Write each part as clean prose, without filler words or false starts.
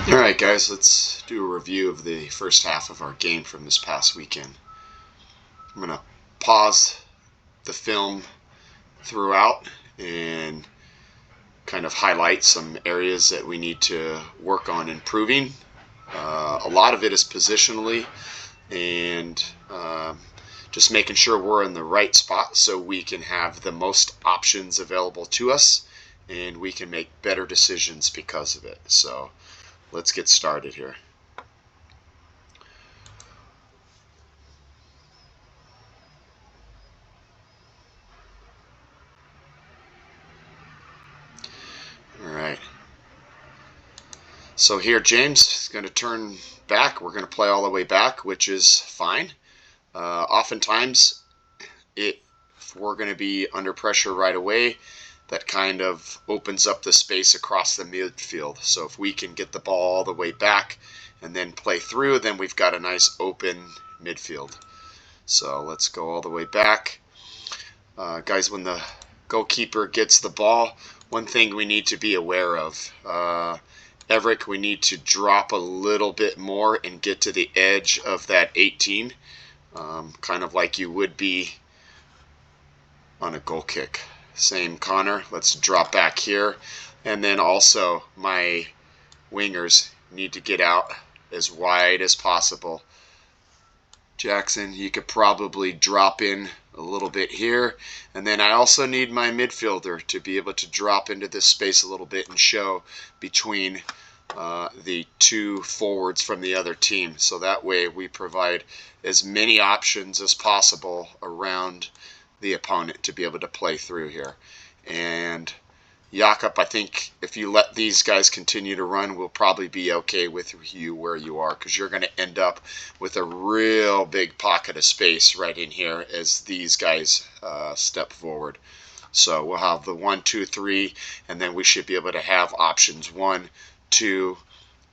Alright guys, let's do a review of the first half of our game from this past weekend. I'm going to pause the film throughout and kind of highlight some areas that we need to work on improving. A lot of it is positionally and just making sure we're in the right spot so we can have the most options available to us and we can make better decisions because of it. So let's get started here. Alright. So here James is going to turn back. We're going to play all the way back, which is fine. Oftentimes, if we're going to be under pressure right away, that kind of opens up the space across the midfield. So if we can get the ball all the way back and then play through, then we've got a nice open midfield. So let's go all the way back. Guys, when the goalkeeper gets the ball, one thing we need to be aware of, Everett, we need to drop a little bit more and get to the edge of that 18, kind of like you would be on a goal kick. Same Connor, let's drop back here. And then also my wingers need to get out as wide as possible. Jackson, you could probably drop in a little bit here. And then I also need my midfielder to be able to drop into this space a little bit and show between the two forwards from the other team. So that way we provide as many options as possible around the opponent to be able to play through here. And Jakob, I think if you let these guys continue to run, we'll probably be okay with you where you are, because you're going to end up with a real big pocket of space right in here as these guys step forward. So we'll have the 1, 2, 3, and then we should be able to have options 1, 2,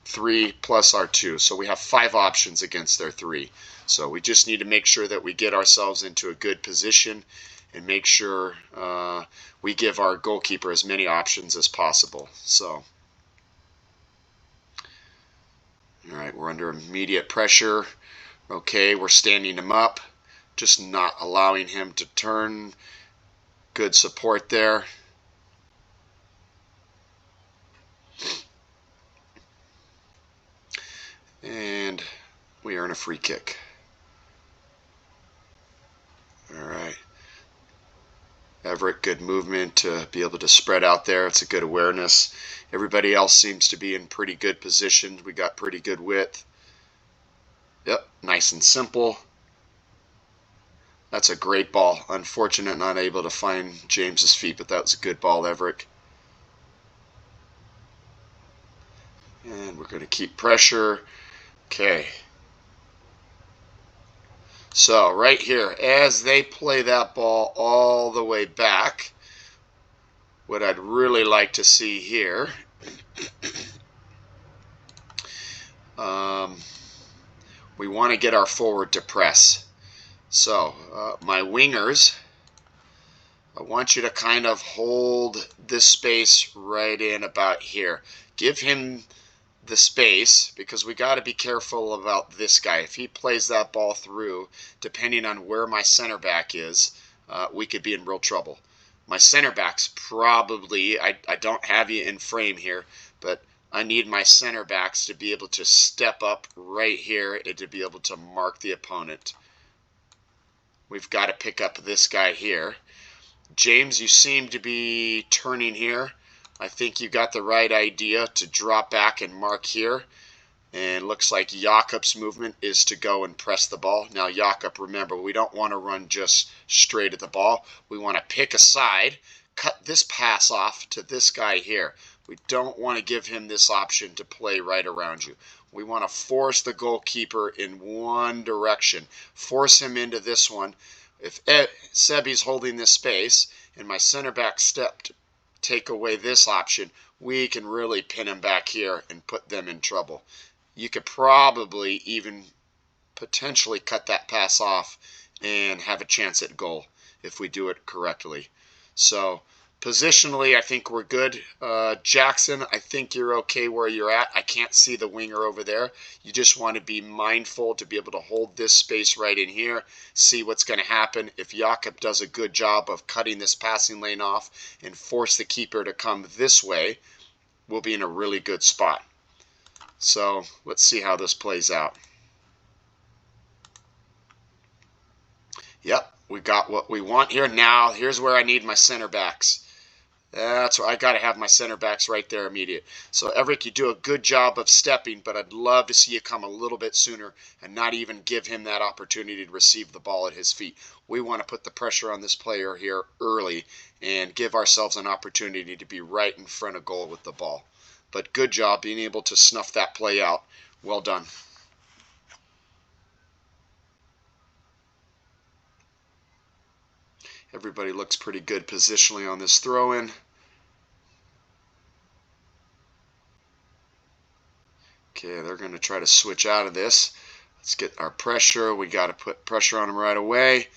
3 plus our 2. So we have 5 options against their 3. So we just need to make sure that we get ourselves into a good position and make sure we give our goalkeeper as many options as possible. So, all right, we're under immediate pressure. Okay, we're standing him up, just not allowing him to turn. Good support there. And we earn a free kick. All right. Everett, good movement to be able to spread out there. It's a good awareness. Everybody else seems to be in pretty good positions. We got pretty good width. Yep, nice and simple. That's a great ball. Unfortunate not able to find James's feet, but that was a good ball, Everett. And we're going to keep pressure. Okay. So right here, as they play that ball all the way back, what I'd really like to see here, we want to get our forward to press. So my wingers, I want you to kind of hold this space right in about here. Give him the space, because we got to be careful about this guy. If he plays that ball through, depending on where my center back is, we could be in real trouble. My center back's probably, I don't have you in frame here, but I need my center backs to be able to step up right here and to be able to mark the opponent. We've got to pick up this guy here. James, you seem to be turning here. I think you got the right idea to drop back and mark here. And looks like Jakob's movement is to go and press the ball. Now, Jakob, remember, we don't want to run just straight at the ball. We want to pick a side, cut this pass off to this guy here. We don't want to give him this option to play right around you. We want to force the goalkeeper in one direction. Force him into this one. If Sebi's holding this space and my center back stepped, take away this option, we can really pin them back here and put them in trouble. You could probably even potentially cut that pass off and have a chance at goal if we do it correctly. So Positionally, I think we're good. Jackson, I think you're okay where you're at. I can't see the winger over there. You just want to be mindful to be able to hold this space right in here, see what's going to happen. If Jakob does a good job of cutting this passing lane off and force the keeper to come this way, we'll be in a really good spot. So let's see how this plays out. Yep, we got what we want here. Now, here's where I need my center backs. That's where I got to have my center backs right there immediate. So, Everett, you do a good job of stepping, but I'd love to see you come a little bit sooner and not even give him that opportunity to receive the ball at his feet. We want to put the pressure on this player here early and give ourselves an opportunity to be right in front of goal with the ball. But good job being able to snuff that play out. Well done. Everybody looks pretty good positionally on this throw-in. Okay, they're going to try to switch out of this. Let's get our pressure. We got to put pressure on them right away.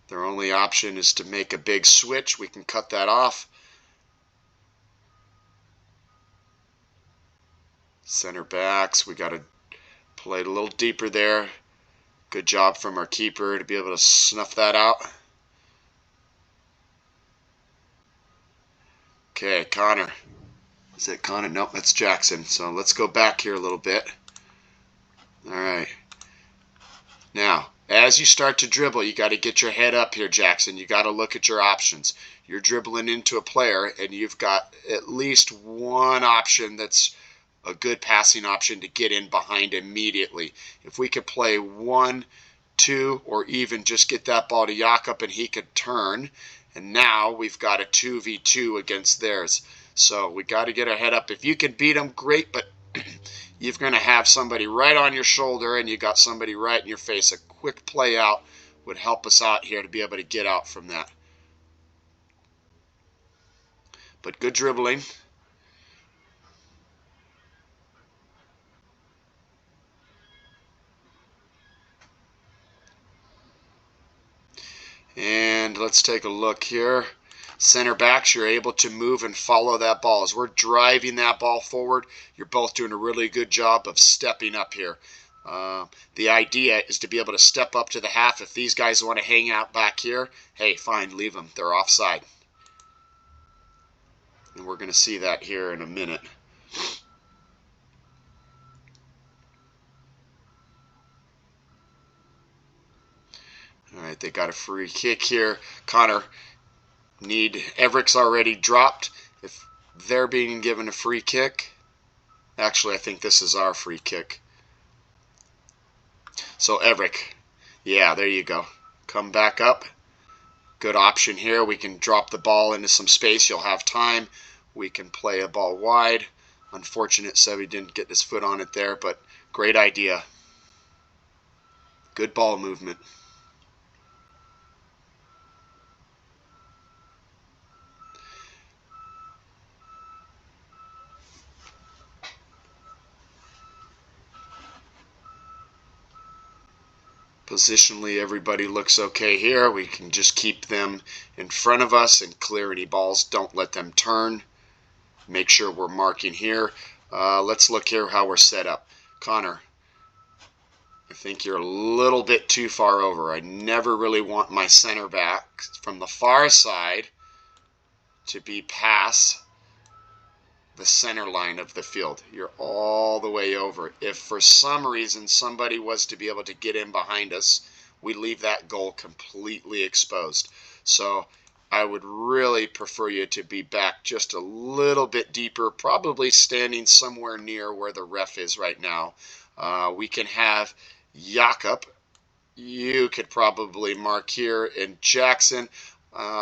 Their only option is to make a big switch. We can cut that off. Center backs, we got to play it a little deeper there. Good job from our keeper to be able to snuff that out. Okay, Connor. Is it Connor? Nope, that's Jackson. So let's go back here a little bit. All right. Now, as you start to dribble, you got to get your head up here, Jackson. You got to look at your options. You're dribbling into a player, and you've got at least one option that's a good passing option to get in behind immediately. If we could play 1, 2, or even just get that ball to Jakob and he could turn, and now we've got a 2v2 against theirs. So we got to get our head up. If you can beat them, great, but you're going to have somebody right on your shoulder and you got somebody right in your face. A quick play out would help us out here to be able to get out from that. But good dribbling. And let's take a look here. Center backs, you're able to move and follow that ball. As we're driving that ball forward, you're both doing a really good job of stepping up here. The idea is to be able to step up to the half. If these guys want to hang out back here, hey, fine, leave them. They're offside. And we're going to see that here in a minute. All right, they got a free kick here. Connor, Everett's already dropped. If they're being given a free kick, actually, I think this is our free kick. So Everett, yeah, there you go. Come back up. Good option here. We can drop the ball into some space. You'll have time. We can play a ball wide. Unfortunate Sevi didn't get his foot on it there, but great idea. Good ball movement. Positionally, everybody looks okay here. We can just keep them in front of us and clear any balls. Don't let them turn. Make sure we're marking here. Let's look here how we're set up. Connor, I think you're a little bit too far over. I never really want my center back from the far side to be past the center line of the field. You're all the way over. If for some reason somebody was to be able to get in behind us, we leave that goal completely exposed. So I would really prefer you to be back just a little bit deeper, probably standing somewhere near where the ref is right now. We can have Jakob. You could probably mark here, and Jackson.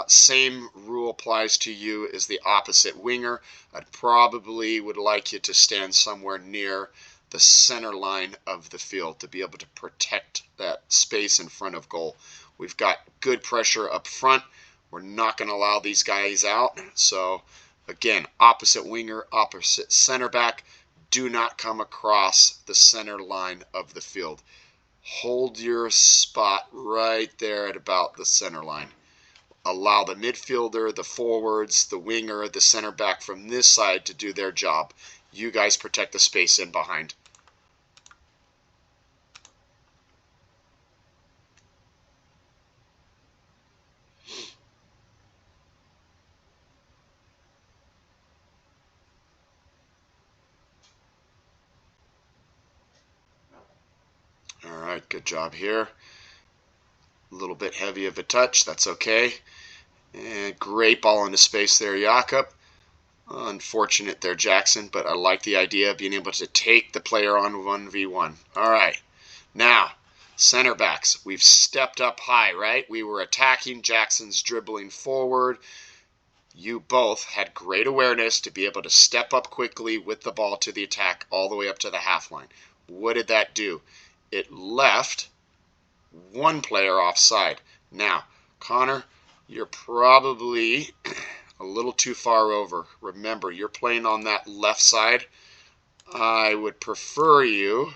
Same rule applies to you as the opposite winger. I'd probably would like you to stand somewhere near the center line of the field to be able to protect that space in front of goal. We've got good pressure up front. We're not going to allow these guys out. So again, opposite winger, opposite center back. Do not come across the center line of the field. Hold your spot right there at about the center line. allow the midfielder, the forwards, the winger, the center back from this side to do their job. You guys protect the space in behind. All right, good job here. A little bit heavy of a touch, that's okay. And great ball into space there, Jakob. Unfortunate there, Jackson, but I like the idea of being able to take the player on 1v1. All right, now, center backs. We've stepped up high, right? We were attacking, Jackson's dribbling forward. You both had great awareness to be able to step up quickly with the ball to the attack all the way up to the half line. What did that do? It left one player offside. Now, Connor, you're probably a little too far over. Remember, you're playing on that left side. I would prefer you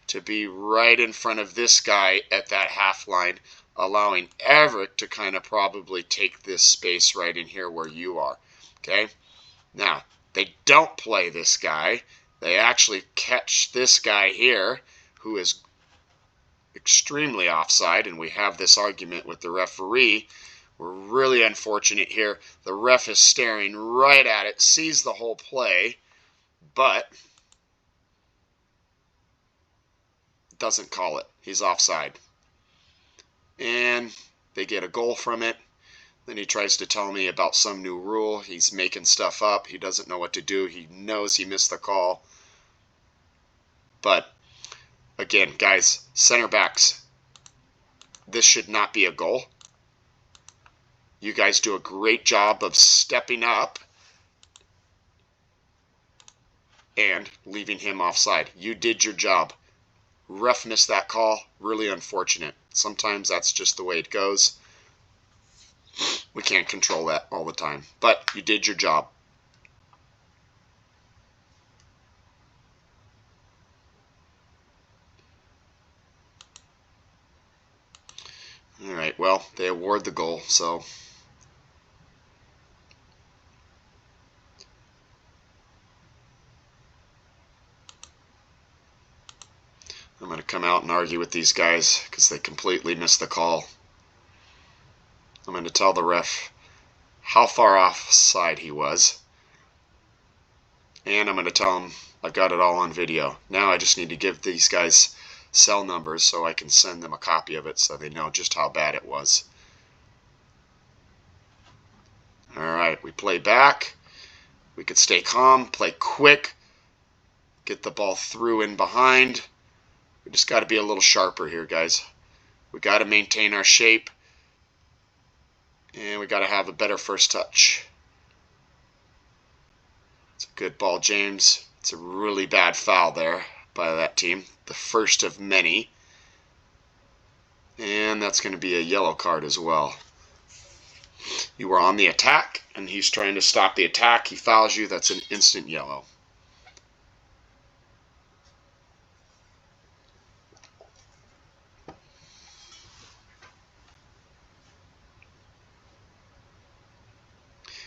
to be right in front of this guy at that half line, allowing Everett to kind of probably take this space right in here where you are. Okay? Now, they don't play this guy. They actually catch this guy here who is extremely offside, and we have this argument with the referee. We're really unfortunate here. The ref is staring right at it, sees the whole play, but doesn't call it. He's offside. And they get a goal from it. Then he tries to tell me about some new rule. He's making stuff up. He doesn't know what to do. He knows he missed the call. But again, guys, center backs, this should not be a goal. You guys do a great job of stepping up and leaving him offside. You did your job. Ref missed that call. Really unfortunate. Sometimes that's just the way it goes. We can't control that all the time. But you did your job. All right, well, they award the goal, so I'm going to come out and argue with these guys because they completely missed the call. I'm going to tell the ref how far offside he was, and I'm going to tell him I've got it all on video. Now I just need to give these guys cell numbers so I can send them a copy of it so they know just how bad it was. Alright, we play back. We could stay calm, play quick, get the ball through in behind. We just got to be a little sharper here, guys. We got to maintain our shape, and we got to have a better first touch. It's a good ball, James. It's a really bad foul there by that team, the first of many, and that's going to be a yellow card as well. You were on the attack, and he's trying to stop the attack. He fouls you. That's an instant yellow.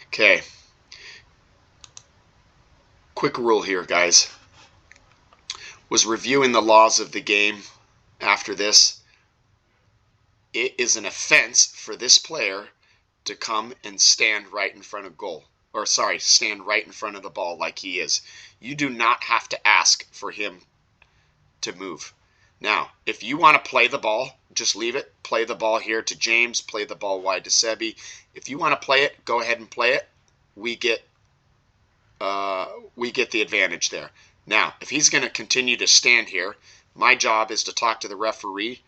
Okay. Quick rule here, guys. Was reviewing the laws of the game after this. It is an offense for this player to come and stand right in front of goal. Or sorry, stand right in front of the ball like he is. You do not have to ask for him to move. Now, if you want to play the ball, just leave it. Play the ball here to James. Play the ball wide to Sebi. If you want to play it, go ahead and play it. We get the advantage there. Now, if he's going to continue to stand here, my job is to talk to the referee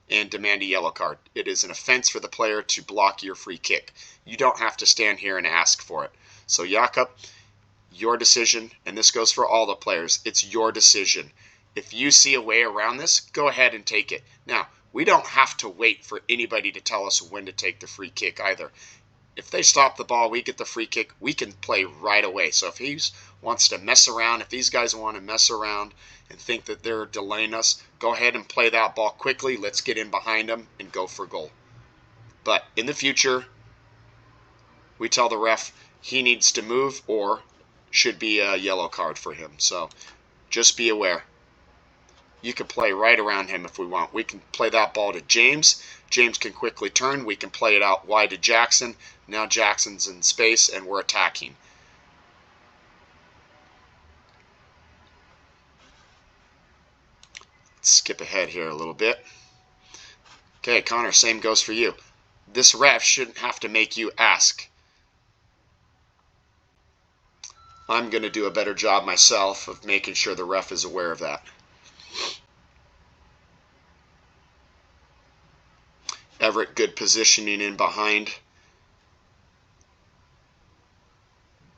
and demand a yellow card. It is an offense for the player to block your free kick. You don't have to stand here and ask for it. So, Jakob, your decision, and this goes for all the players, it's your decision. If you see a way around this, go ahead and take it. Now, we don't have to wait for anybody to tell us when to take the free kick either. If they stop the ball, we get the free kick, we can play right away. So if he wants to mess around, if these guys want to mess around and think that they're delaying us, go ahead and play that ball quickly. Let's get in behind them and go for goal. But in the future, we tell the ref he needs to move or should be a yellow card for him. So just be aware. You can play right around him if we want. We can play that ball to James. James can quickly turn. We can play it out wide to Jackson. Now Jackson's in space and we're attacking. Let's skip ahead here a little bit. Okay, Connor, same goes for you. This ref shouldn't have to make you ask. I'm going to do a better job myself of making sure the ref is aware of that. Everett, good positioning in behind.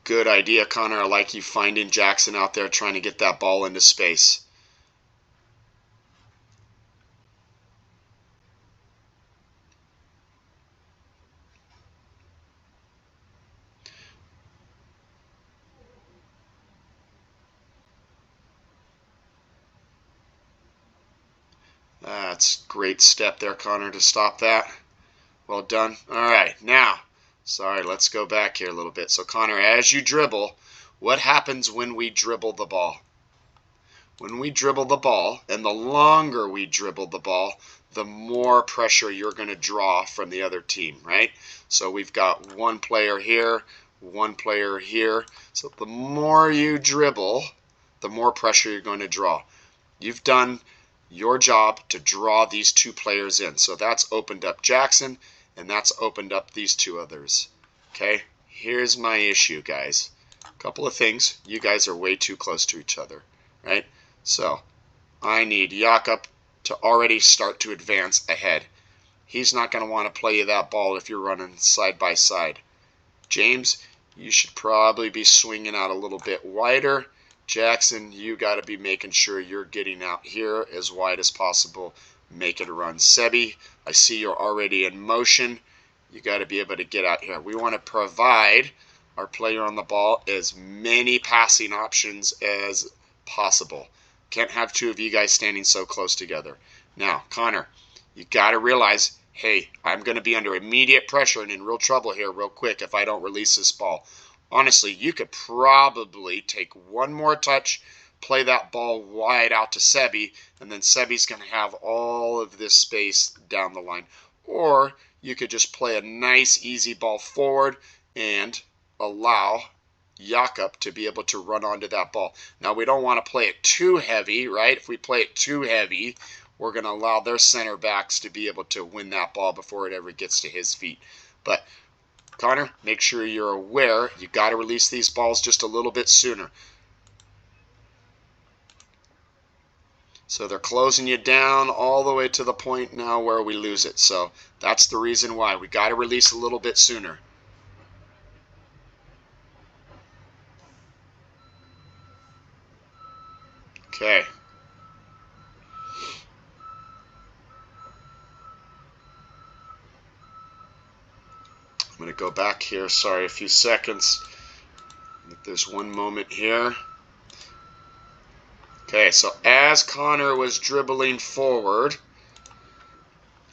Good idea, Connor. I like you finding Jackson out there trying to get that ball into space. That's a great step there, Connor, to stop that. Well done. All right, now, sorry, let's go back here a little bit. So, Connor, as you dribble, what happens when we dribble the ball? When we dribble the ball, and the longer we dribble the ball, the more pressure you're going to draw from the other team, right? So we've got one player here, one player here. So the more you dribble, the more pressure you're going to draw. You've done your job to draw these two players in. So that's opened up Jackson, and that's opened up these two others. Okay, here's my issue, guys. A couple of things. You guys are way too close to each other, right? So I need Jakob to already start to advance ahead. He's not going to want to play you that ball if you're running side by side. James, you should probably be swinging out a little bit wider. Jackson, you got to be making sure you're getting out here as wide as possible. Make it a run. Sebi, I see you're already in motion. You got to be able to get out here. We want to provide our player on the ball as many passing options as possible. Can't have two of you guys standing so close together. Now, Connor, you got to realize, hey, I'm going to be under immediate pressure and in real trouble here real quick if I don't release this ball. Honestly, you could probably take one more touch, play that ball wide out to Sebi, and then Sebi's going to have all of this space down the line. Or you could just play a nice, easy ball forward and allow Jakob to be able to run onto that ball. Now, we don't want to play it too heavy, right? If we play it too heavy, we're going to allow their center backs to be able to win that ball before it ever gets to his feet. But Connor, make sure you're aware you got to release these balls just a little bit sooner. So they're closing you down all the way to the point now where we lose it. So that's the reason why we got to release a little bit sooner. Okay. I'm going to go back here. Sorry, a few seconds. I think there's one moment here. Okay, so as Connor was dribbling forward,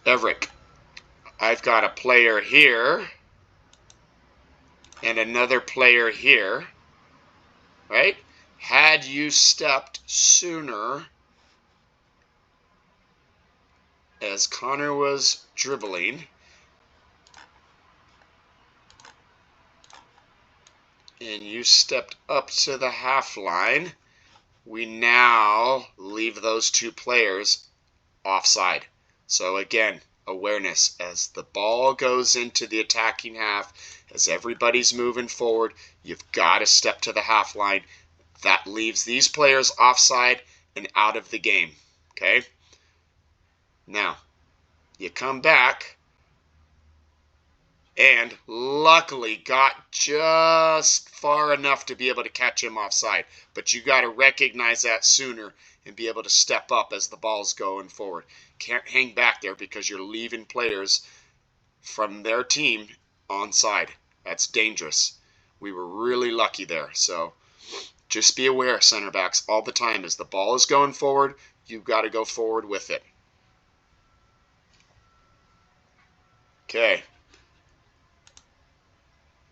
Everett, I've got a player here and another player here, right? Had you stepped sooner as Connor was dribbling, and you stepped up to the half line, we now leave those two players offside. So again, awareness as the ball goes into the attacking half, as everybody's moving forward, you've got to step to the half line. That leaves these players offside and out of the game. Okay? Now, you come back and luckily got just far enough to be able to catch him offside. But you got to recognize that sooner and be able to step up as the ball's going forward. Can't hang back there because you're leaving players from their team onside. That's dangerous. We were really lucky there. So just be aware, center backs, all the time as the ball is going forward, you've got to go forward with it. Okay.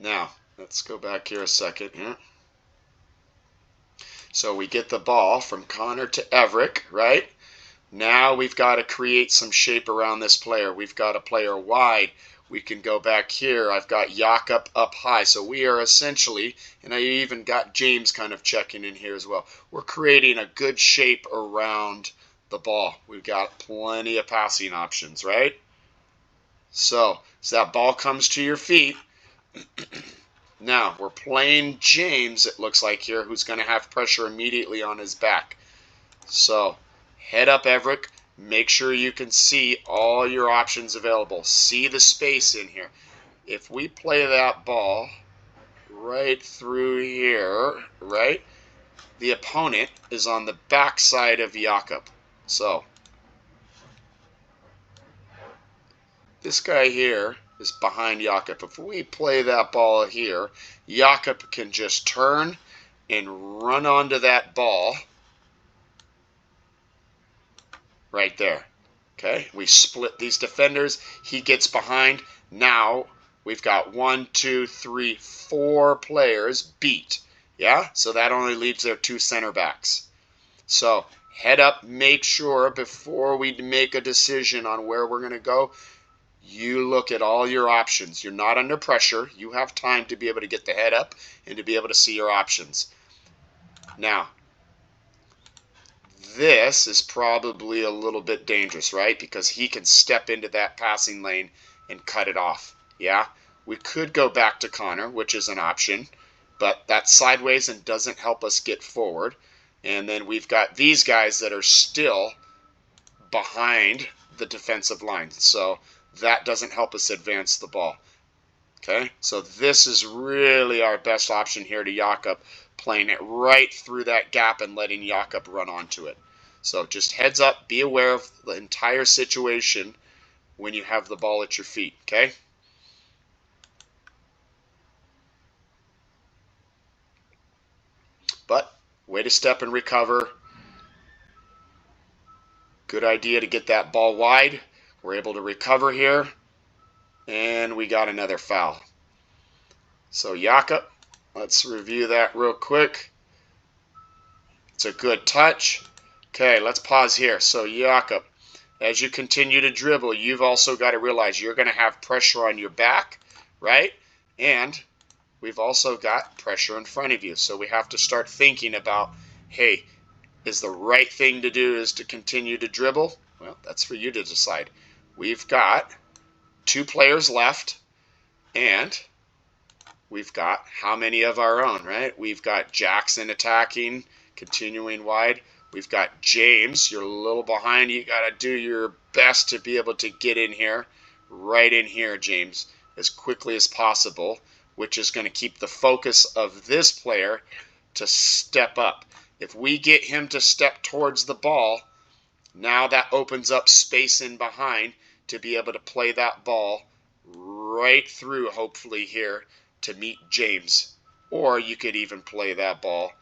Now, let's go back here a second. Yeah. So we get the ball from Connor to Everick, right? Now we've got to create some shape around this player. We've got a player wide. We can go back here. I've got Jakob up high. So we are essentially, and I even got James kind of checking in here as well. We're creating a good shape around the ball. We've got plenty of passing options, right? So as that ball comes to your feet, now we're playing James, it looks like here, who's going to have pressure immediately on his back. So head up, Everick. Make sure you can see all your options available. See the space in here. If we play that ball right through here, right, the opponent is on the back side of Jakob. So this guy here is behind Jakob. If we play that ball here, Jakob can just turn and run onto that ball right there. Okay, we split these defenders. He gets behind. Now we've got 1, 2, 3, 4 players beat. Yeah, so that only leaves their 2 center backs. So head up, make sure before we make a decision on where we're going to go, you look at all your options. You're not under pressure. You have time to be able to get the head up and to be able to see your options. Now, this is probably a little bit dangerous, right? Because he can step into that passing lane and cut it off. Yeah, we could go back to Connor, which is an option, but that's sideways and doesn't help us get forward. And then we've got these guys that are still behind the defensive line, so that doesn't help us advance the ball. Okay, so this is really our best option here to Jakob, playing it right through that gap and letting Jakob run onto it. So just heads up, be aware of the entire situation when you have the ball at your feet, okay? But way to step and recover. Good idea to get that ball wide. We're able to recover here, and we got another foul. So Jakob, let's review that real quick. It's a good touch. Okay, let's pause here. So Jakob, as you continue to dribble, you've also got to realize you're going to have pressure on your back, right? And we've also got pressure in front of you. So we have to start thinking about, hey, is the right thing to do is to continue to dribble? Well, that's for you to decide. We've got 2 players left, and we've got how many of our own, right? We've got Jackson attacking, continuing wide. We've got James. You're a little behind. You got to do your best to be able to get in here, right in here, James, as quickly as possible, which is going to keep the focus of this player to step up. If we get him to step towards the ball, now that opens up space in behind to be able to play that ball right through, hopefully here, to meet James. Or you could even play that ball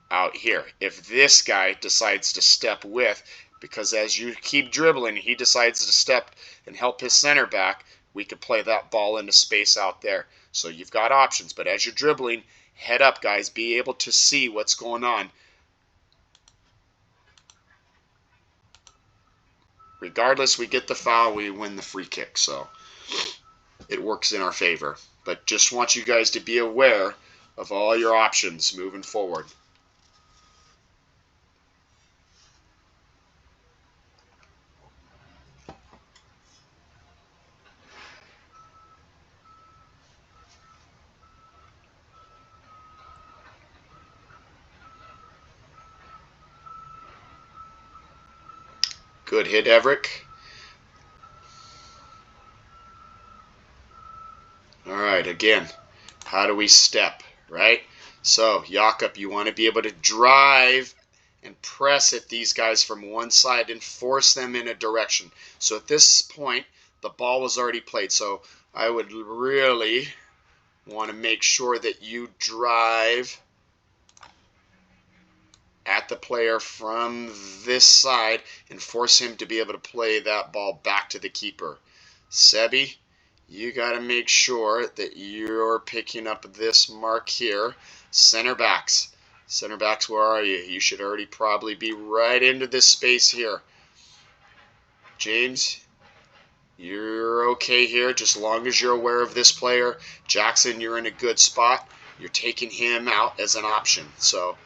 out here. If this guy decides to step with, because as you keep dribbling, he decides to step and help his center back, we could play that ball into space out there. So you've got options, but as you're dribbling, head up, guys. Be able to see what's going on. Regardless, we get the foul, we win the free kick. So it works in our favor. But just want you guys to be aware of all your options moving forward. Good hit, Everick. All right, again, how do we step, right? So, Jakob, you want to be able to drive and press at these guys from one side and force them in a direction. So at this point, the ball was already played. So I would really want to make sure that you drive at the player from this side and force him to be able to play that ball back to the keeper. Sebi, you got to make sure that you're picking up this mark here. Center backs. Center backs, where are you? You should already probably be right into this space here. James, you're okay here, just long as you're aware of this player. Jackson, you're in a good spot. You're taking him out as an option. So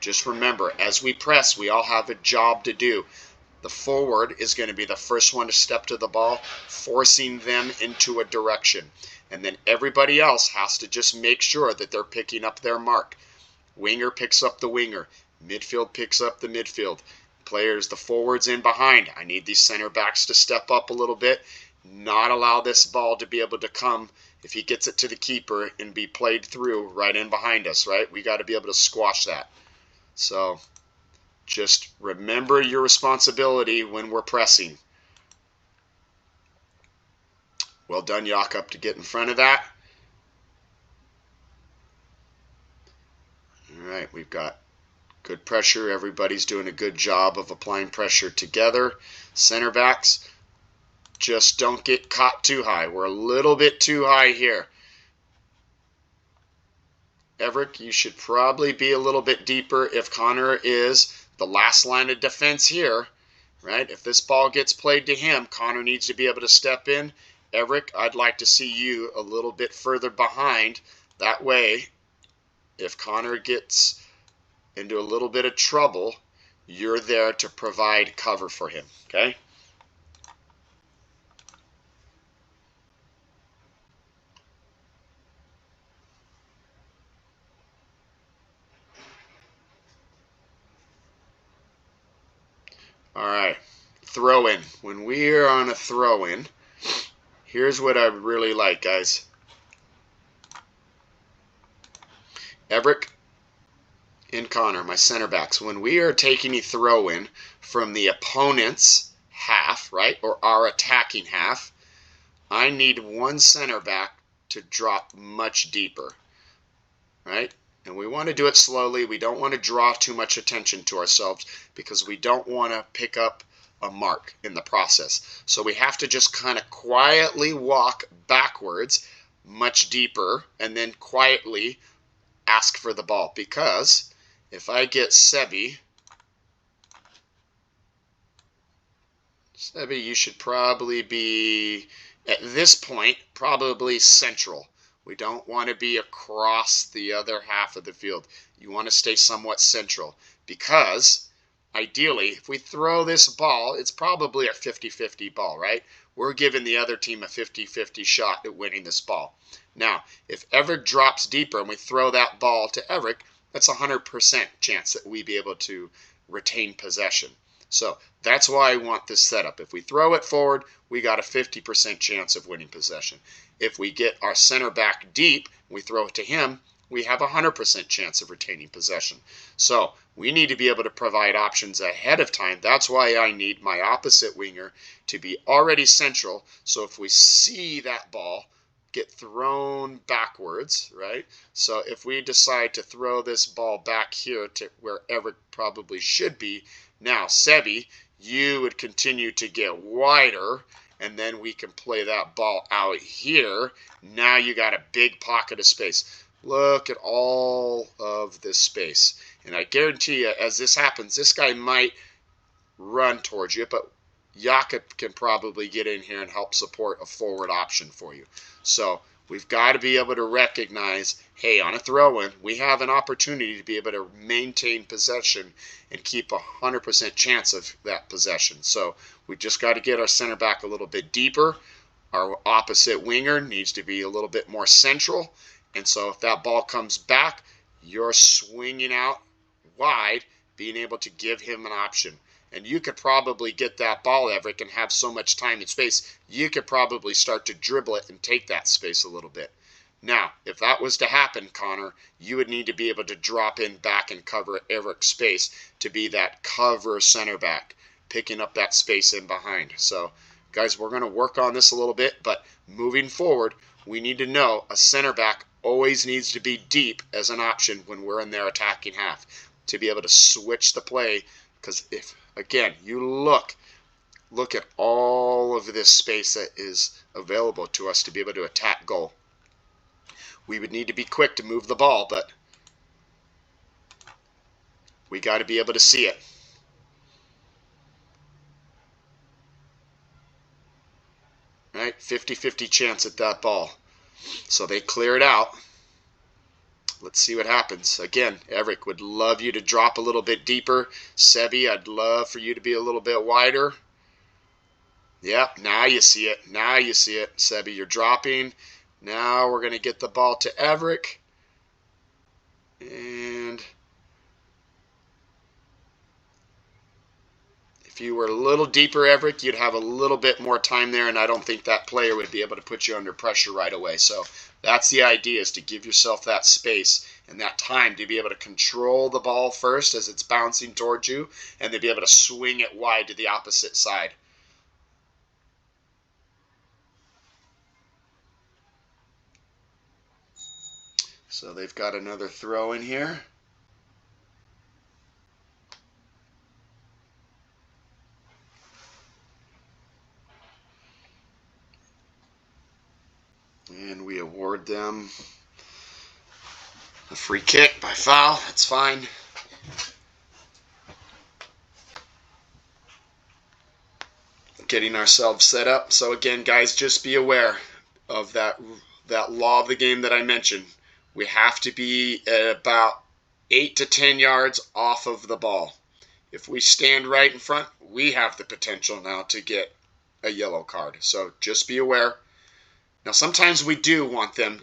just remember, as we press, we all have a job to do. The forward is going to be the first one to step to the ball, forcing them into a direction. And then everybody else has to just make sure that they're picking up their mark. Winger picks up the winger. Midfield picks up the midfield. Players, the forwards in behind. I need these center backs to step up a little bit, not allow this ball to be able to come, if he gets it to the keeper, and be played through right in behind us, right? We got to be able to squash that. So just remember your responsibility when we're pressing. Well done, Jakob, to get in front of that. All right, we've got good pressure. Everybody's doing a good job of applying pressure together. Center backs, just don't get caught too high. We're a little bit too high here. Everett, you should probably be a little bit deeper if Connor is the last line of defense here, right? If this ball gets played to him, Connor needs to be able to step in. Everett, I'd like to see you a little bit further behind. That way, if Connor gets into a little bit of trouble, you're there to provide cover for him, okay? All right, throw in. When we are on a throw in, here's what I really like, guys. Everett and Connor, my center backs, when we are taking a throw in from the opponent's half, right, or our attacking half, I need one center back to drop much deeper, right? And we want to do it slowly. We don't want to draw too much attention to ourselves because we don't want to pick up a mark in the process. So we have to just kind of quietly walk backwards much deeper and then quietly ask for the ball. Because if I get Sebi, you should probably be, at this point, probably central. We don't want to be across the other half of the field. You want to stay somewhat central because, ideally, if we throw this ball, it's probably a 50-50 ball, right? We're giving the other team a 50-50 shot at winning this ball. Now, if Everett drops deeper and we throw that ball to Everett, that's a 100% chance that we be able to retain possession. So that's why I want this setup. If we throw it forward, we got a 50% chance of winning possession. If we get our center back deep, we throw it to him, we have a 100% chance of retaining possession. So we need to be able to provide options ahead of time. That's why I need my opposite winger to be already central. So if we see that ball get thrown backwards, right? So if we decide to throw this ball back here to wherever it probably should be, now Sebi, you would continue to get wider, and then we can play that ball out here. Now you got a big pocket of space. Look at all of this space. And I guarantee you, as this happens, this guy might run towards you, but Jakob can probably get in here and help support a forward option for you. So we've got to be able to recognize, hey, on a throw-in, we have an opportunity to be able to maintain possession and keep a 100% chance of that possession. So we just got to get our center back a little bit deeper. Our opposite winger needs to be a little bit more central. And so if that ball comes back, you're swinging out wide, being able to give him an option. And you could probably get that ball, Everett, and have so much time and space, you could probably start to dribble it and take that space a little bit. Now, if that was to happen, Connor, you would need to be able to drop in back and cover Everett's space to be that cover center back, picking up that space in behind. So, guys, we're going to work on this a little bit, but moving forward, we need to know a center back always needs to be deep as an option when we're in their attacking half to be able to switch the play. Because if, again, you look, look at all of this space that is available to us to be able to attack goal. We would need to be quick to move the ball, but we got to be able to see it. Right, 50-50 chance at that ball. So they clear it out. Let's see what happens. Again, Everett would love you to drop a little bit deeper. Sebi, I'd love for you to be a little bit wider. Yep, now you see it. Now you see it. Sebi, you're dropping. Now we're going to get the ball to Everett. And if you were a little deeper, Everett, you'd have a little bit more time there, and I don't think that player would be able to put you under pressure right away. So that's the idea, is to give yourself that space and that time to be able to control the ball first as it's bouncing towards you, and to be able to swing it wide to the opposite side. So they've got another throw in here. And we award them a free kick by foul. That's fine. Getting ourselves set up. So again, guys, just be aware of that law of the game that I mentioned. We have to be at about 8 to 10 yards off of the ball. If we stand right in front, we have the potential now to get a yellow card. So just be aware. Now, sometimes we do want them,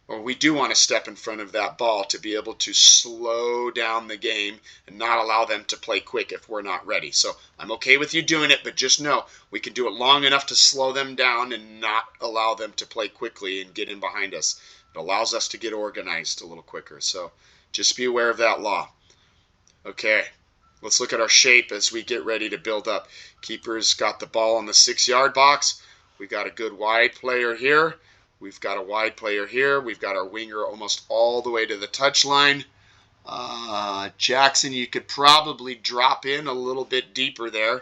or we do want to step in front of that ball to be able to slow down the game and not allow them to play quick if we're not ready. So I'm okay with you doing it, but just know we can do it long enough to slow them down and not allow them to play quickly and get in behind us. It allows us to get organized a little quicker. So just be aware of that law. Okay, let's look at our shape as we get ready to build up. Keeper's got the ball in the 6-yard box. We got a good wide player here. We've got a wide player here. We've got our winger almost all the way to the touchline. Jackson, you could probably drop in a little bit deeper there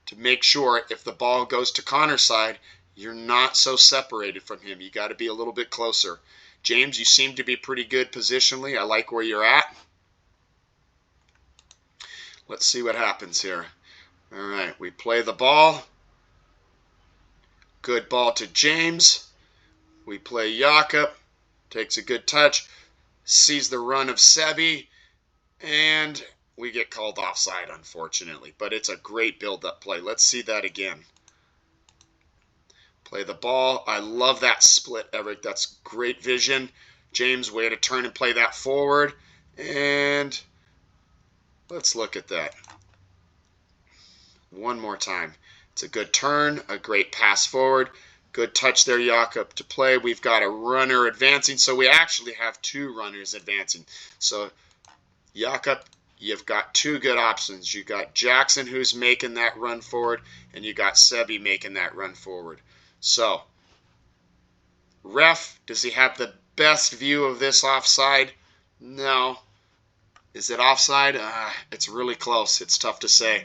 to make sure if the ball goes to Connor's side, you're not so separated from him. You got to be a little bit closer. James, you seem to be pretty good positionally. I like where you're at. Let's see what happens here. All right, we play the ball. Good ball to James. We play Jakob. Takes a good touch. Sees the run of Sebi. And we get called offside, unfortunately. But it's a great build-up play. Let's see that again. Play the ball. I love that split, Eric. That's great vision. James, way to turn and play that forward. And let's look at that one more time. It's a good turn, a great pass forward. Good touch there, Jakob, to play. We've got a runner advancing, so we actually have 2 runners advancing. So, Jakob, you've got 2 good options. You got Jackson, who's making that run forward, and you got Sebi making that run forward. So, ref, does he have the best view of this offside? No. Is it offside? It's really close. It's tough to say.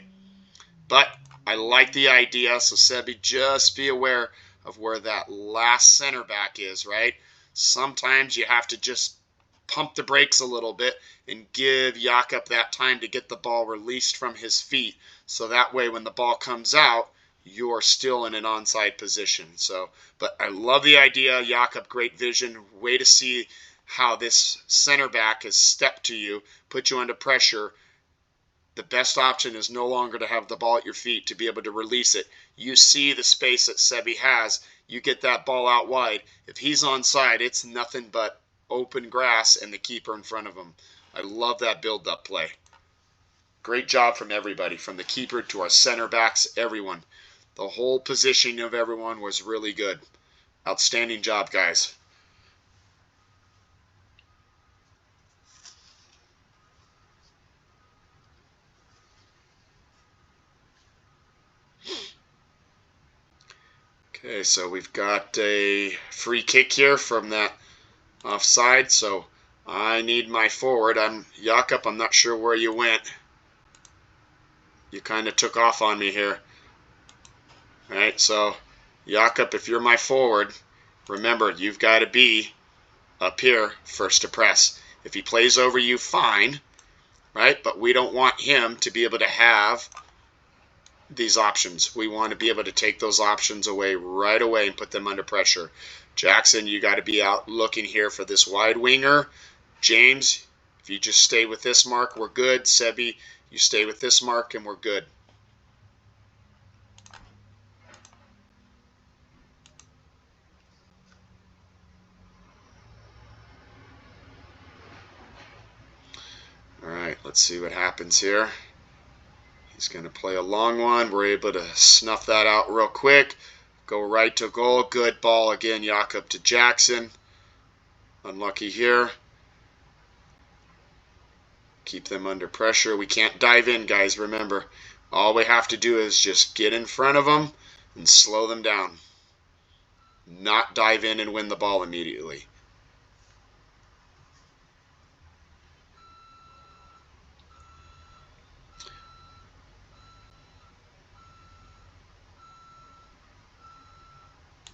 But I like the idea, so Sebi, just be aware of where that last center back is, right? Sometimes you have to just pump the brakes a little bit and give Jakob that time to get the ball released from his feet, so that way when the ball comes out, you're still in an onside position. So, but I love the idea, Jakob, great vision, way to see how this center back has stepped to you, put you under pressure. The best option is no longer to have the ball at your feet to be able to release it. You see the space that Sebi has. You get that ball out wide. If he's onside, it's nothing but open grass and the keeper in front of him. I love that build-up play. Great job from everybody, from the keeper to our center backs, everyone. The whole positioning of everyone was really good. Outstanding job, guys. Okay, so we've got a free kick here from that offside, so I need my forward. Jakob, I'm not sure where you went. You kind of took off on me here. All right, so Jakob, if you're my forward, remember, you've got to be up here first to press. If he plays over you, fine, right? But we don't want him to be able to have these options. We want to be able to take those options away right away and put them under pressure. Jackson, you got to be out looking here for this wide winger. James, if you just stay with this mark, we're good. Sebi, you stay with this mark and we're good. All right, let's see what happens here. He's going to play a long one. We're able to snuff that out real quick. Go right to goal. Good ball again, Jakob to Jackson. Unlucky here. Keep them under pressure. We can't dive in, guys. Remember, all we have to do is just get in front of them and slow them down. Not dive in and win the ball immediately.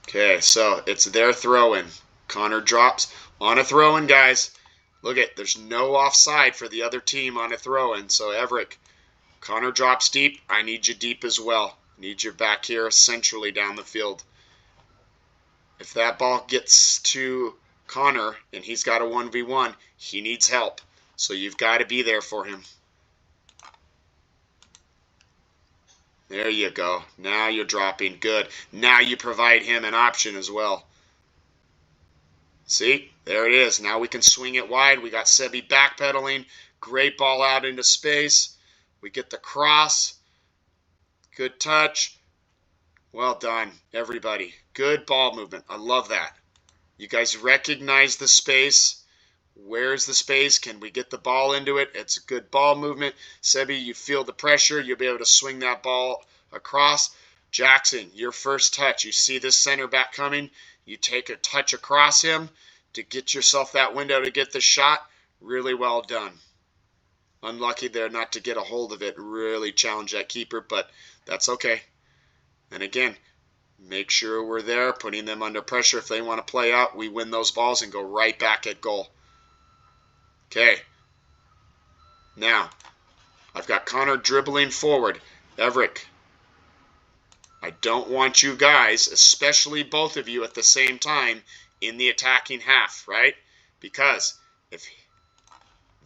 Okay, so it's their throw-in. Connor drops on a throw-in, guys. Look at, there's no offside for the other team on a throw-in. So Everett, Connor drops deep. I need you deep as well. Need you back here centrally down the field. If that ball gets to Connor and he's got a 1v1, he needs help. So you've got to be there for him. There you go. Now you're dropping. Good. Now you provide him an option as well. See? There it is. Now we can swing it wide. We got Sebi backpedaling. Great ball out into space. We get the cross. Good touch. Well done, everybody. Good ball movement. I love that. You guys recognize the space. Where's the space? Can we get the ball into it? It's a good ball movement. Sebi, you feel the pressure. You'll be able to swing that ball across. Jackson, your first touch. You see this center back coming. You take a touch across him to get yourself that window to get the shot. Really well done. Unlucky there not to get a hold of it. Really challenge that keeper, but that's okay. And again, make sure we're there, putting them under pressure. If they want to play out, we win those balls and go right back at goal. Okay. Now, I've got Connor dribbling forward. Everett, I don't want you guys, especially both of you at the same time, in the attacking half, right? Because if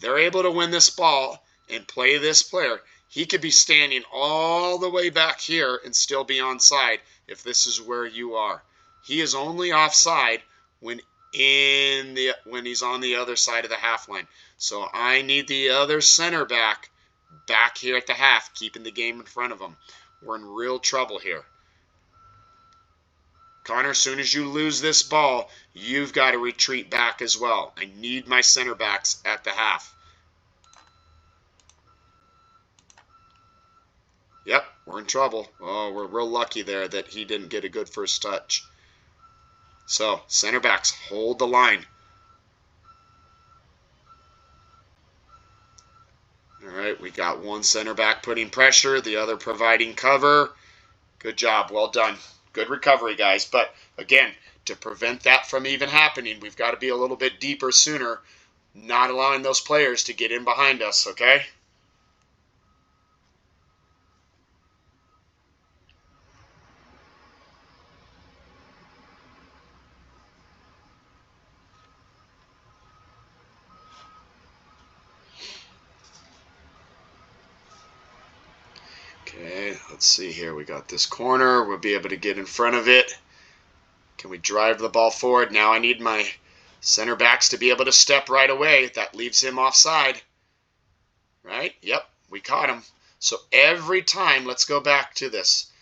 they're able to win this ball and play this player, he could be standing all the way back here and still be onside if this is where you are. He is only offside when he's on the other side of the half line. So I need the other center back here at the half, keeping the game in front of him. We're in real trouble here. Connor, as soon as you lose this ball, you've got to retreat back as well. I need my center backs at the half. Yep, we're in trouble. Oh, we're real lucky there that he didn't get a good first touch. So, center backs, hold the line. All right, we got one center back putting pressure, the other providing cover. Good job, well done. Good recovery, guys. But again, to prevent that from even happening, we've got to be a little bit deeper sooner, not allowing those players to get in behind us, okay? Okay, let's see here. We got this corner. We'll be able to get in front of it. Can we drive the ball forward? Now I need my center backs to be able to step right away. That leaves him offside. Right? Yep, we caught him. So every time, let's go back to this.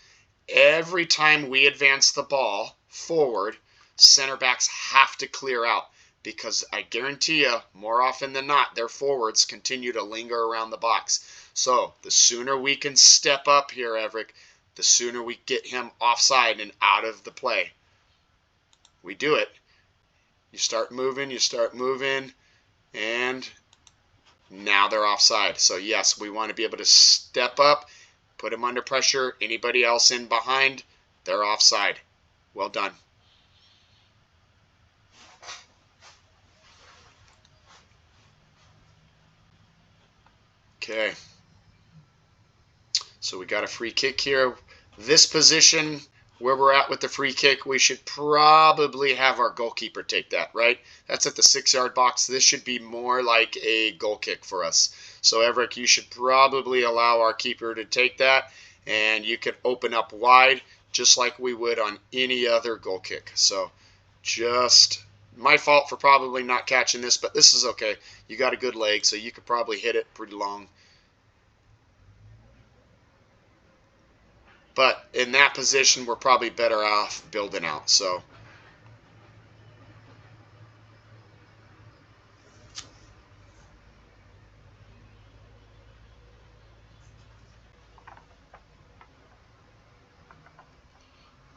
Every time we advance the ball forward, center backs have to clear out. Because I guarantee you, more often than not, their forwards continue to linger around the box. So the sooner we can step up here, Everett, the sooner we get him offside and out of the play. We do it. You start moving, and now they're offside. So yes, we want to be able to step up, put them under pressure. Anybody else in behind, They're offside. Well done. Okay. So we got a free kick here. This position where we're at with the free kick, we should probably have our goalkeeper take that, right? That's at the 6-yard box. This should be more like a goal kick for us. So Everett, you should probably allow our keeper to take that, and you could open up wide just like we would on any other goal kick. So just my fault for probably not catching this, but this is okay. You got a good leg, so you could probably hit it pretty long. But in that position, we're probably better off building out. So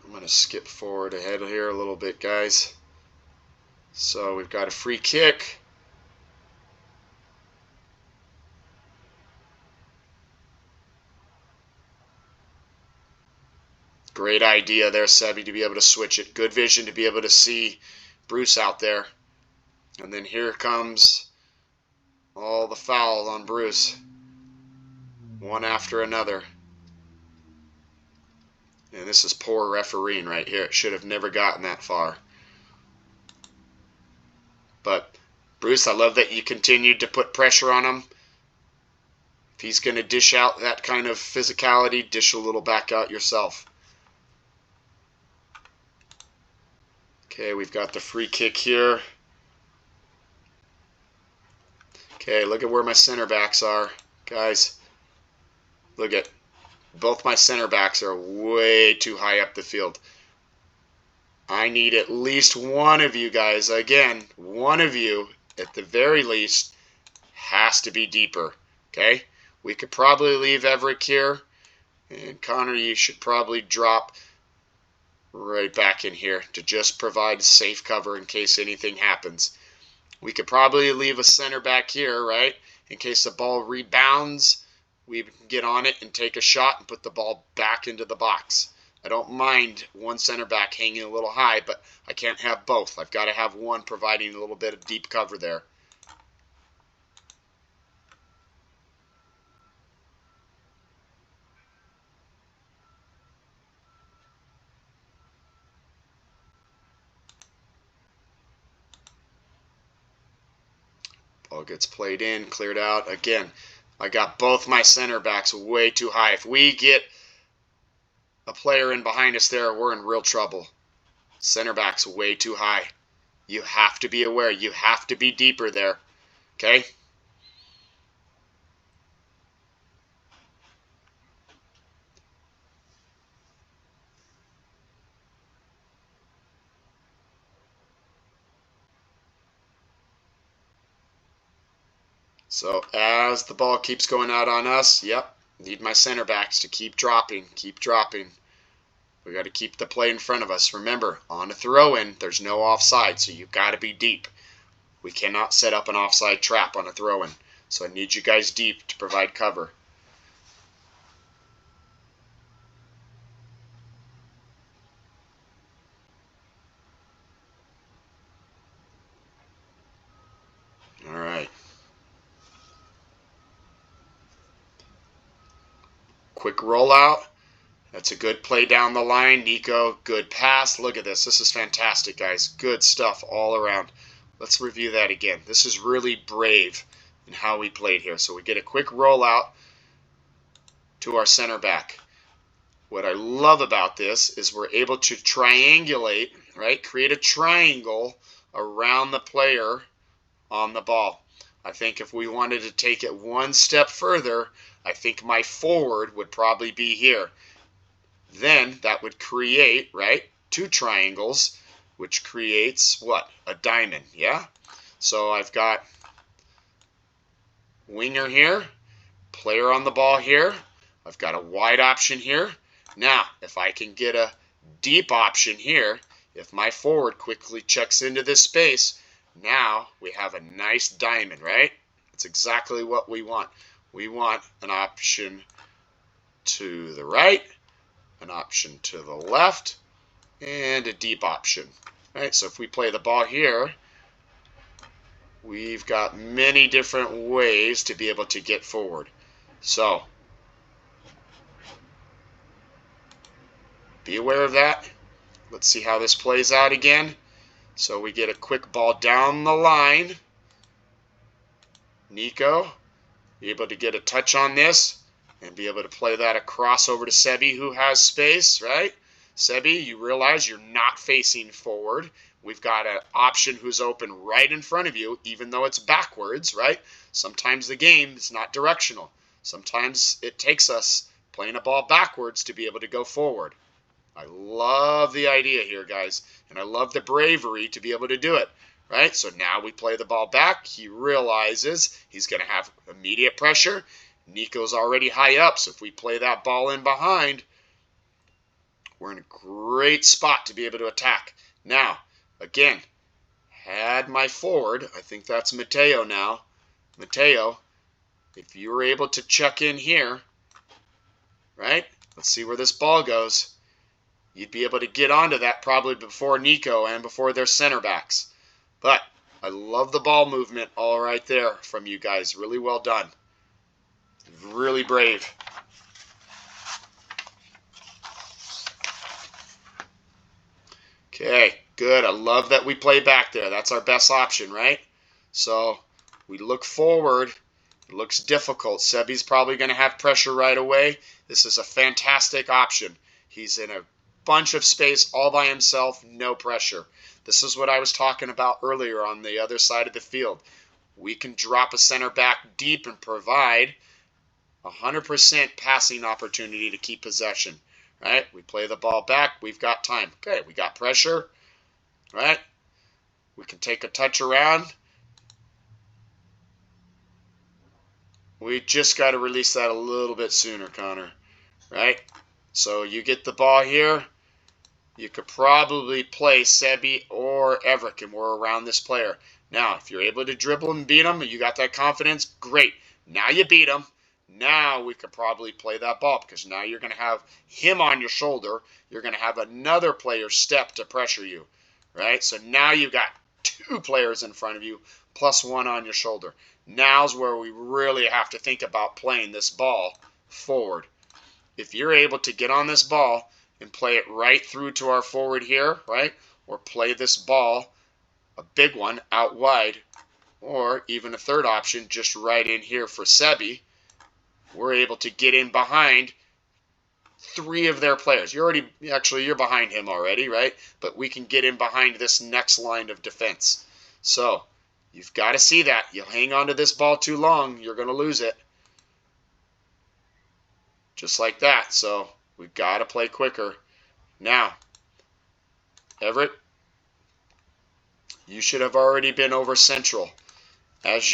I'm going to skip forward ahead here a little bit, guys. So we've got a free kick. Great idea there, Sebi, to be able to switch it. Good vision to be able to see Bruce out there. And then here comes all the fouls on Bruce. One after another. And this is poor refereeing right here. It should have never gotten that far. But Bruce, I love that you continued to put pressure on him. If he's going to dish out that kind of physicality, dish a little back out yourself. Okay, we've got the free kick here. Okay, look at where my center backs are. Guys, look at both my center backs are way too high up the field. I need at least one of you guys, again, one of you at the very least has to be deeper. Okay, we could probably leave Everett here, and Connor, you should probably drop right back in here to just provide safe cover in case anything happens. We could probably leave a center back here, right, in case the ball rebounds. We can get on it and take a shot and put the ball back into the box. I don't mind one center back hanging a little high, but I can't have both. I've got to have one providing a little bit of deep cover there. Ball gets played in, cleared out. Again, I got both my center backs way too high. If we get a player in behind us there, we're in real trouble. Center back's way too high. You have to be aware. You have to be deeper there. Okay? So as the ball keeps going out on us, yep, need my center backs to keep dropping, keep dropping. We got to keep the play in front of us. Remember, on a throw-in, there's no offside, so you've got to be deep. We cannot set up an offside trap on a throw-in. So I need you guys deep to provide cover. All right. Quick rollout. That's a good play down the line. Nico, good pass. Look at this. This is fantastic, guys. Good stuff all around. Let's review that again. This is really brave in how we played here. So we get a quick rollout to our center back. What I love about this is we're able to triangulate, right? Create a triangle around the player on the ball. I think if we wanted to take it one step further, I think my forward would probably be here. Then that would create, right, two triangles, which creates what? A diamond, yeah? So I've got winger here, player on the ball here. I've got a wide option here. Now, if I can get a deep option here, if my forward quickly checks into this space, now we have a nice diamond, right? That's exactly what we want. We want an option to the right, an option to the left, and a deep option. Right? So if we play the ball here, we've got many different ways to be able to get forward. So be aware of that. Let's see how this plays out again. So we get a quick ball down the line. Nico, able to get a touch on this and be able to play that across over to Sebi, who has space, right? Sebi, you realize you're not facing forward. We've got an option who's open right in front of you, even though it's backwards, right? Sometimes the game is not directional. Sometimes it takes us playing a ball backwards to be able to go forward. I love the idea here, guys, and I love the bravery to be able to do it, right? So now we play the ball back. He realizes he's going to have immediate pressure. Nico's already high up, so if we play that ball in behind, we're in a great spot to be able to attack. Now, again, had my forward, I think that's Mateo now. Mateo, if you were able to check in here, right? Let's see where this ball goes. You'd be able to get onto that probably before Nico and before their center backs. But I love the ball movement all right there from you guys. Really well done. Really brave. Okay, good. I love that we play back there. That's our best option, right? So we look forward. It looks difficult. Sebi's probably going to have pressure right away. This is a fantastic option. He's in a bunch of space all by himself, no pressure. This is what I was talking about earlier on the other side of the field. We can drop a center back deep and provide 100% passing opportunity to keep possession. Right? We play the ball back. We've got time. Okay, we got pressure. Right? We can take a touch around. We just got to release that a little bit sooner, Connor. Right? So you get the ball here. You could probably play Sebi or Everett, and we're around this player. Now, if you're able to dribble and beat him, and you got that confidence, great. Now you beat him. Now we could probably play that ball, because now you're going to have him on your shoulder. You're going to have another player step to pressure you, right? So now you've got two players in front of you, plus one on your shoulder. Now's where we really have to think about playing this ball forward. If you're able to get on this ball and play it right through to our forward here, right? Or play this ball, a big one, out wide, or even a third option, just right in here for Sebi, we're able to get in behind three of their players. You're behind him already, right? But we can get in behind this next line of defense. So you've got to see that. You'll hang on to this ball too long, you're going to lose it. Just like that. So we've got to play quicker. Now, Everett, you should have already been over central. As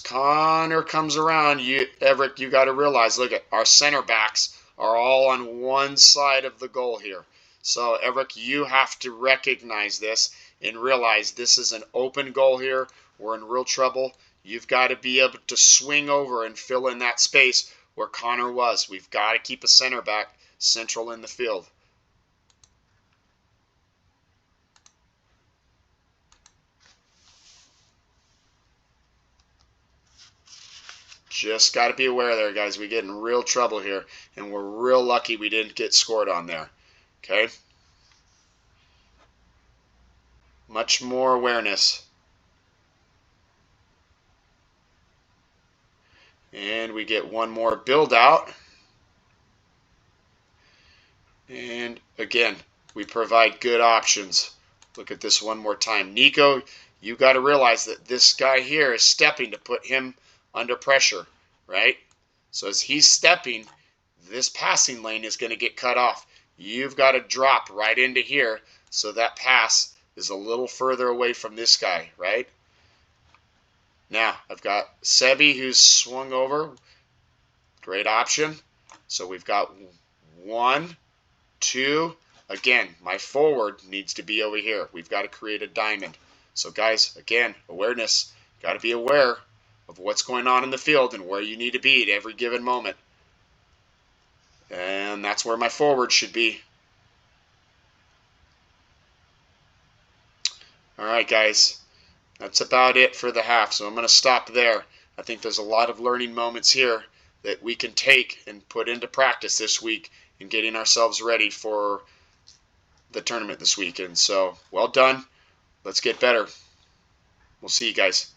Connor comes around, Everett, you got to realize, look at our center backs are all on one side of the goal here. So, Everett, you have to recognize this and realize this is an open goal here. We're in real trouble. You've got to be able to swing over and fill in that space where Connor was. We've got to keep a center back central in the field. Just got to be aware there, guys. We get in real trouble here, and we're real lucky we didn't get scored on there. Okay? Much more awareness. And we get one more build out. And again, we provide good options. Look at this one more time. Nico, you got to realize that this guy here is stepping to put him under pressure, right? So as he's stepping, this passing lane is going to get cut off. You've got to drop right into here so that pass is a little further away from this guy, right? Now, I've got Sebi who's swung over. Great option. So we've got 1, 2. Again, my forward needs to be over here. We've got to create a diamond. So guys, again, awareness. Got to be aware of what's going on in the field and where you need to be at every given moment. And that's where my forward should be. All right, guys. That's about it for the half, so I'm going to stop there. I think there's a lot of learning moments here that we can take and put into practice this week in getting ourselves ready for the tournament this weekend. So, well done. Let's get better. We'll see you guys.